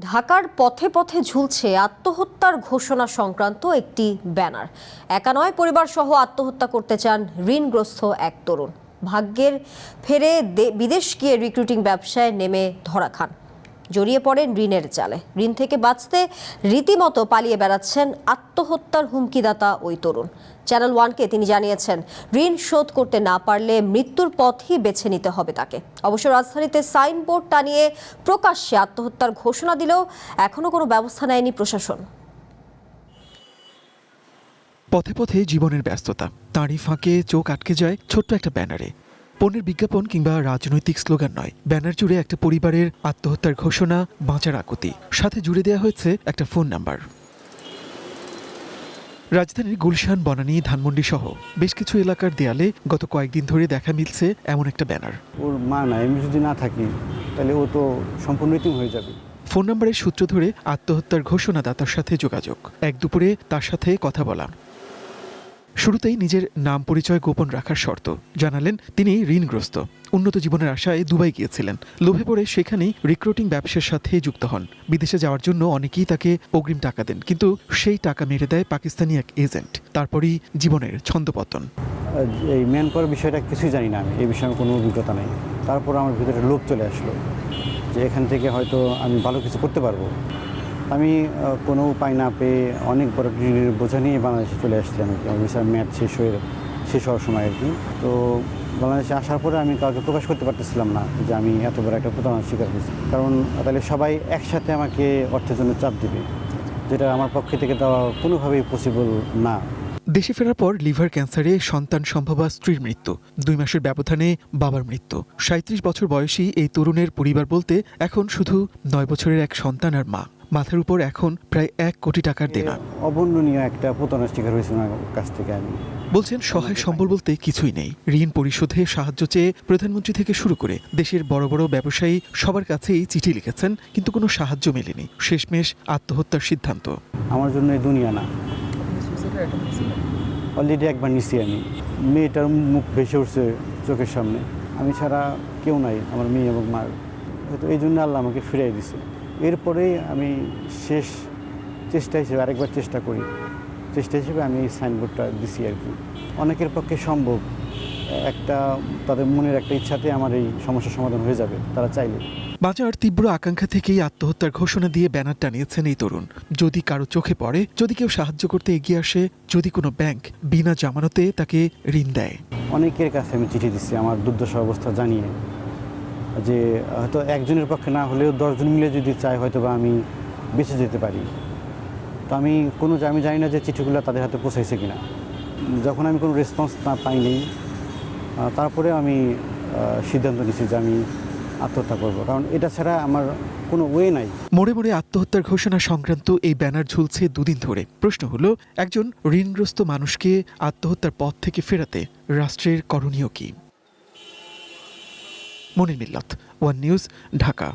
ঢাকার পথে পথে ঝুলছে আত্মহত্যার ঘোষণা সংক্রান্ত একটি ব্যানার। একা নয়, পরিবার সহ আত্মহত্যা করতে চান ঋণগ্রস্ত এক তরুণ। ভাগ্যের ফেরে বিদেশ গিয়ে রিক্রুটিং ব্যবসায় নেমে ধরা খান, জড়িয়ে পড়েন ঋণের জালে। ঋণ থেকে বাঁচতে রীতিমতো পালিয়ে বেড়াচ্ছেন আত্মহত্যার হুমকিদাতা ওই তরুণ। চ্যানেল ওয়ানকে তিনি জানিয়েছেন, ঋণ শোধ করতে না পারলে মৃত্যুর পথই বেছে নিতে হবে তাকে। অবশ্য রাজধানীতে সাইনবোর্ড টানিয়ে প্রকাশ্যে আত্মহত্যার ঘোষণা দিলেও এখনো কোনো ব্যবস্থা নেয়নি প্রশাসন। পথে পথে জীবনের ব্যস্ততা, তারই ফাঁকে চোখ আটকে যায় ছোট্ট একটা ব্যানারে। পণ্যের বিজ্ঞাপন কিংবা রাজনৈতিক স্লোগান নয়, ব্যানার জুড়ে একটা পরিবারের আত্মহত্যার ঘোষণা, বাঁচার আকুতি। সাথে জুড়ে দেওয়া হয়েছে একটা ফোন নাম্বার। রাজধানীর গুলশান, বনানী, ধানমন্ডি সহ বেশ কিছু এলাকার দেয়ালে গত কয়েকদিন ধরে দেখা মিলছে এমন একটা ব্যানার। ওর মা নাই, আমি যদি না থাকি তাহলে ও তো সম্পূর্ণ ইতিম হয়ে যাবে। ফোন নাম্বারের সূত্র ধরে আত্মহত্যার ঘোষণাদাতার সাথে যোগাযোগ, এক দুপুরে তার সাথে কথা বলা। শুরুতেই নিজের নাম পরিচয় গোপন রাখার শর্ত জানালেন তিনি ঋণগ্রস্ত, উন্নত জীবনের আশায় দুবাই গিয়েছিলেন। লোভে পড়ে সেখানেই রিক্রুটিং ব্যবসার সাথে যুক্ত হন। বিদেশে যাওয়ার জন্য অনেকেই তাকে অগ্রিম টাকা দেন, কিন্তু সেই টাকা মেরে দেয় পাকিস্তানি এক এজেন্ট। তারপরই জীবনের ছন্দপতন। এই ম্যান পাওয়ার বিষয়টা কিছুই জানি না, আমি এই বিষয়ে কোনো অভিজ্ঞতা নেই। তারপর আমার ভিতরে লোভ চলে আসলো যে এখান থেকে হয়তো আমি ভালো কিছু করতে পারবো। আমি কোনো উপায় না পেয়ে অনেক বড় ঋণের বোঝা নিয়ে বাংলাদেশে চলে আসছিলাম। ভিসার মেয়াদ শেষ হওয়ার সময় আর কি। তো বাংলাদেশে আসার পরে আমি কাউকে প্রকাশ করতে পারতেছিলাম না যে আমি এত বড় একটা প্রতারণার শিকার হয়েছি, কারণ তাহলে সবাই একসাথে আমাকে অর্থের জন্য চাপ দিবে, যেটা আমার পক্ষে থেকে দেওয়া কোনোভাবেই পসিবল না। দেশে ফেরার পর লিভার ক্যান্সারে সন্তান সম্ভবা স্ত্রীর মৃত্যু, 2 মাসের ব্যবধানে বাবার মৃত্যু। 37 বছর বয়সী এই তরুণের পরিবার বলতে এখন শুধু 9 বছরের এক সন্তান আর মা। মাথার উপর এখন প্রায় 1 কোটি টাকার দেনা। অবর্ণনীয় একটা প্রতারণার শিকার হয়েছে ওনার কাছ থেকে আমি। বলছেন সহায় সম্বল বলতে কিছুই নেই। ঋণ পরিশোধে সাহায্য চেয়ে প্রধানমন্ত্রী থেকে শুরু করে দেশের বড় বড় ব্যবসায়ী সবার কাছেই চিঠি লিখেছেন, কিন্তু কোনো সাহায্য মেলেনি। শেষমেশ আত্মহত্যার সিদ্ধান্ত। আমার জন্য এই দুনিয়া না। অলরেডি একবার নিছি আমি। মেয়েটার মুখ ভেসে উঠছে চোখের সামনে, আমি ছাড়া কেউ নাই আমার মেয়ে এবং মার। হয়তো এই জন্য আল্লাহ আমাকে ফিরিয়ে দিছে। এরপরেই আমি শেষ চেষ্টা হিসেবে আরেকবার চেষ্টা করি। চেষ্টা হিসেবে আমি এই সাইনবোর্ডটা দিছি আর কি। অনেকের পক্ষে সম্ভব, তাদের মনের একটা ইচ্ছাতে আমার এই সমস্যার সমাধান হয়ে যাবে তারা চাইলে। বাঁচার তীব্র আকাঙ্ক্ষা থেকেই আত্মহত্যার ঘোষণা দিয়ে ব্যানার টানিয়েছেন এই তরুণ। যদি কারো চোখে পড়ে, যদি কেউ সাহায্য করতে এগিয়ে আসে, যদি কোনো ব্যাংক বিনা জামানতে তাকে ঋণ দেয়। অনেকের কাছে আমি চিঠি দিচ্ছি আমার দুর্দশা অবস্থা জানিয়ে, যে হয়তো একজনের পক্ষে না হলেও 10 জন মিলে যদি চাই হয়তো বা আমি বেঁচে যেতে পারি। তো আমি জানি না যে চিঠিগুলো তাদের হাতে পৌঁছাইছে কিনা। যখন আমি কোনো রেসপন্স না পাইনি, তারপরে আমি সিদ্ধান্ত নিয়েছি যে আমি আত্মহত্যা করব, কারণ এটা ছাড়া আমার কোনো ওয়ে নাই। মোড়ে মোড়ে আত্মহত্যার ঘোষণা সংক্রান্ত এই ব্যানার ঝুলছে 2 দিন ধরে। প্রশ্ন হলো, একজন ঋণগ্রস্ত মানুষকে আত্মহত্যার পথ থেকে ফেরাতে রাষ্ট্রের করণীয় কি? মনির মিল্লাত, ওয়ান নিউজ, ঢাকা।